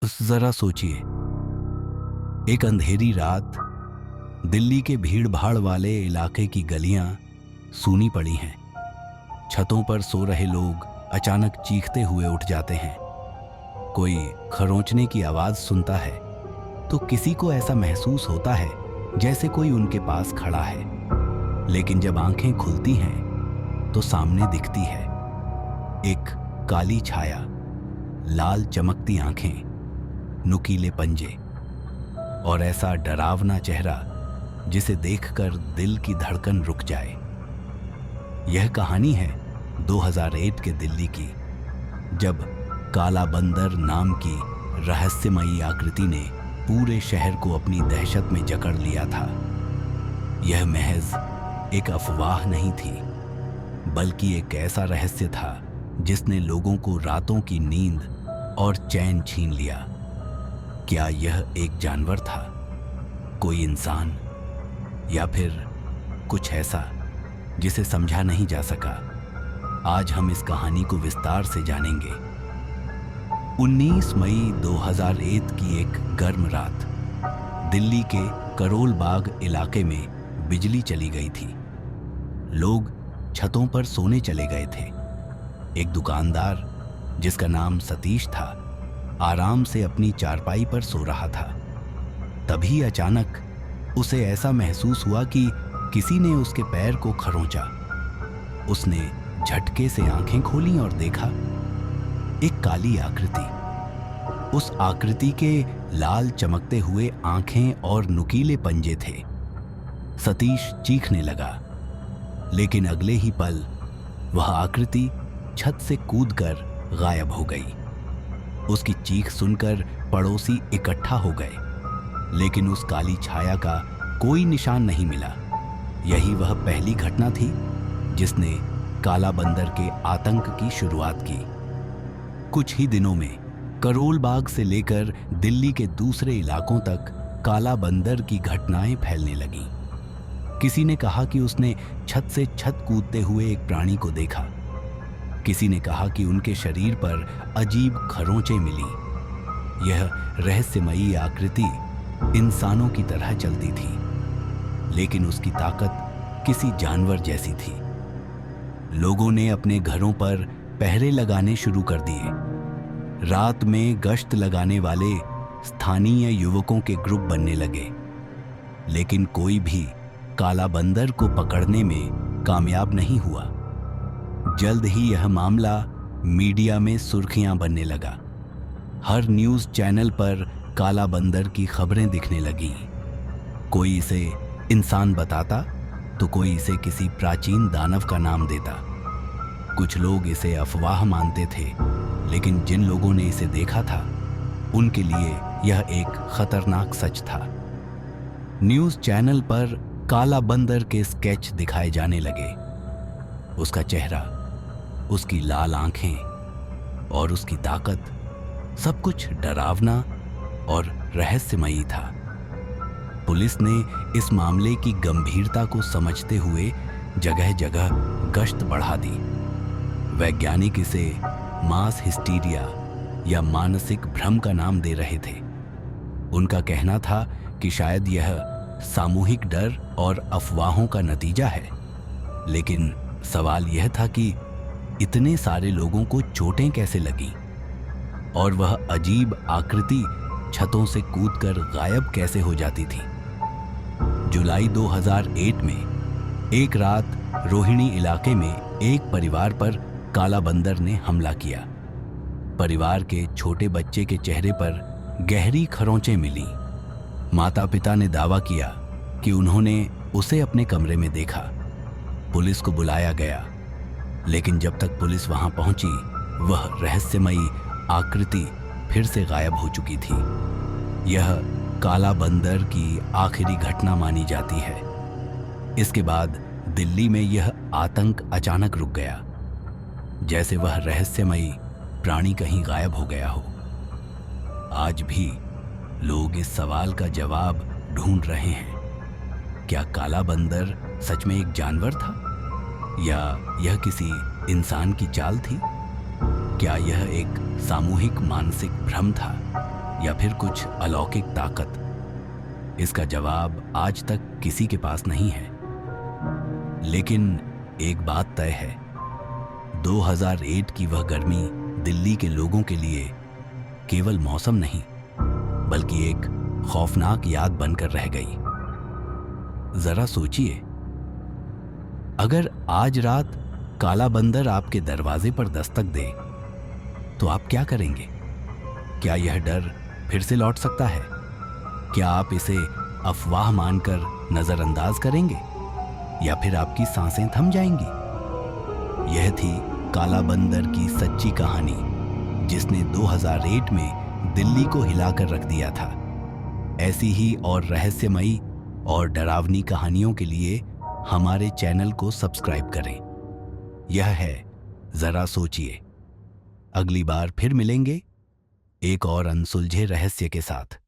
जरा सोचिए, एक अंधेरी रात दिल्ली के भीड़ भाड़ वाले इलाके की गलियां सूनी पड़ी हैं। छतों पर सो रहे लोग अचानक चीखते हुए उठ जाते हैं। कोई खरोंचने की आवाज सुनता है तो किसी को ऐसा महसूस होता है जैसे कोई उनके पास खड़ा है। लेकिन जब आंखें खुलती हैं तो सामने दिखती है एक काली छाया, लाल चमकती आंखें, नुकीले पंजे और ऐसा डरावना चेहरा जिसे देखकर दिल की धड़कन रुक जाए। यह कहानी है 2008 के दिल्ली की, जब काला बंदर नाम की रहस्यमयी आकृति ने पूरे शहर को अपनी दहशत में जकड़ लिया था। यह महज एक अफवाह नहीं थी, बल्कि एक ऐसा रहस्य था जिसने लोगों को रातों की नींद और चैन छीन लिया। क्या यह एक जानवर था, कोई इंसान, या फिर कुछ ऐसा जिसे समझा नहीं जा सका? आज हम इस कहानी को विस्तार से जानेंगे। 19 मई 2001 की एक गर्म रात दिल्ली के करोल बाग इलाके में बिजली चली गई थी। लोग छतों पर सोने चले गए थे। एक दुकानदार जिसका नाम सतीश था, आराम से अपनी चारपाई पर सो रहा था। तभी अचानक उसे ऐसा महसूस हुआ कि किसी ने उसके पैर को खरोंचा। उसने झटके से आंखें खोलीं और देखा एक काली आकृति। उस आकृति के लाल चमकते हुए आंखें और नुकीले पंजे थे। सतीश चीखने लगा, लेकिन अगले ही पल वह आकृति छत से कूदकर गायब हो गई। उसकी चीख सुनकर पड़ोसी इकट्ठा हो गए, लेकिन उस काली छाया का कोई निशान नहीं मिला। यही वह पहली घटना थी जिसने काला बंदर के आतंक की शुरुआत की। कुछ ही दिनों में करोल बाग से लेकर दिल्ली के दूसरे इलाकों तक काला बंदर की घटनाएं फैलने लगीं। किसी ने कहा कि उसने छत से छत कूदते हुए एक प्राणी को देखा। किसी ने कहा कि उनके शरीर पर अजीब खरोंचें मिली। यह रहस्यमयी आकृति इंसानों की तरह चलती थी, लेकिन उसकी ताकत किसी जानवर जैसी थी। लोगों ने अपने घरों पर पहरे लगाने शुरू कर दिए। रात में गश्त लगाने वाले स्थानीय युवकों के ग्रुप बनने लगे, लेकिन कोई भी काला बंदर को पकड़ने में कामयाब नहीं हुआ। जल्द ही यह मामला मीडिया में सुर्खियां बनने लगा। हर न्यूज़ चैनल पर काला बंदर की खबरें दिखने लगीं। कोई इसे इंसान बताता तो कोई इसे किसी प्राचीन दानव का नाम देता। कुछ लोग इसे अफवाह मानते थे, लेकिन जिन लोगों ने इसे देखा था उनके लिए यह एक खतरनाक सच था। न्यूज़ चैनल पर काला बंदर के स्केच दिखाए जाने लगे। उसका चेहरा, उसकी लाल आंखें और उसकी ताकत, सब कुछ डरावना और रहस्यमयी था। पुलिस ने इस मामले की गंभीरता को समझते हुए जगह जगह गश्त बढ़ा दी। वैज्ञानिक इसे मास हिस्टीरिया या मानसिक भ्रम का नाम दे रहे थे। उनका कहना था कि शायद यह सामूहिक डर और अफवाहों का नतीजा है। लेकिन सवाल यह था कि इतने सारे लोगों को चोटें कैसे लगीं, और वह अजीब आकृति छतों से कूदकर गायब कैसे हो जाती थी। जुलाई 2008 में एक रात रोहिणी इलाके में एक परिवार पर काला बंदर ने हमला किया। परिवार के छोटे बच्चे के चेहरे पर गहरी खरोंचें मिली। माता पिता ने दावा किया कि उन्होंने उसे अपने कमरे में देखा। पुलिस को बुलाया गया, लेकिन जब तक पुलिस वहां पहुंची, वह रहस्यमयी आकृति फिर से गायब हो चुकी थी। यह काला बंदर की आखिरी घटना मानी जाती है। इसके बाद दिल्ली में यह आतंक अचानक रुक गया, जैसे वह रहस्यमयी प्राणी कहीं गायब हो गया हो। आज भी लोग इस सवाल का जवाब ढूंढ रहे हैं। क्या काला बंदर सच में एक जानवर था, या यह किसी इंसान की चाल थी? क्या यह एक सामूहिक मानसिक भ्रम था, या फिर कुछ अलौकिक ताकत? इसका जवाब आज तक किसी के पास नहीं है। लेकिन एक बात तय है, 2008 की वह गर्मी दिल्ली के लोगों के लिए केवल मौसम नहीं, बल्कि एक खौफनाक याद बनकर रह गई। जरा सोचिए, अगर आज रात काला बंदर आपके दरवाजे पर दस्तक दे तो आप क्या करेंगे? क्या यह डर फिर से लौट सकता है? क्या आप इसे अफवाह मानकर नजरअंदाज करेंगे या फिर आपकी सांसें थम जाएंगी? यह थी काला बंदर की सच्ची कहानी, जिसने 2008 में दिल्ली को हिलाकर रख दिया था। ऐसी ही और रहस्यमयी और डरावनी कहानियों के लिए हमारे चैनल को सब्सक्राइब करें। यह है जरा सोचिए। अगली बार फिर मिलेंगे एक और अनसुलझे रहस्य के साथ।